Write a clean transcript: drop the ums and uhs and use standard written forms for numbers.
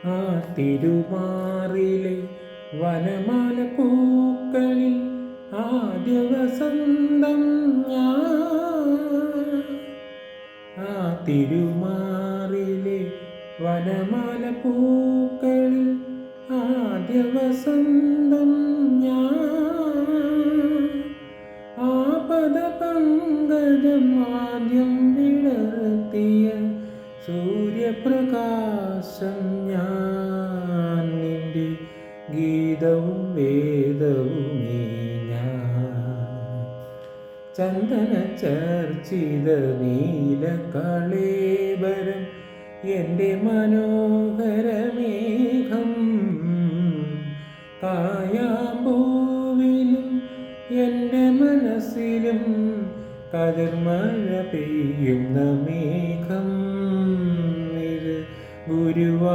ആ തിരുമാറിലെ വനമാല പൂക്കളിൽ ആദ്യ വസന്തം ഞാൻ. ആ തിരുമാറിലെ വനമാല പൂക്കളിൽ ആദ്യ വസന്തം ഞാൻ. ആ പദപങ്കജം ആദ്യം വിടർത്തിയ സൂര്യപ്രകാശം ഞാൻ. നിന്റെ ഗീതവും വേദവുമേ ഞാൻ. ചന്ദന ചർച്ചിത നീല കളേബരം എൻ്റെ മനോഹരമേഘം. കായാമ്പൂവിലും എൻ്റെ മനസ്സിലും കതിർമഴ പെയ്യുന്ന മേഘം. ഇത് ഗുരുവായൂരിലെ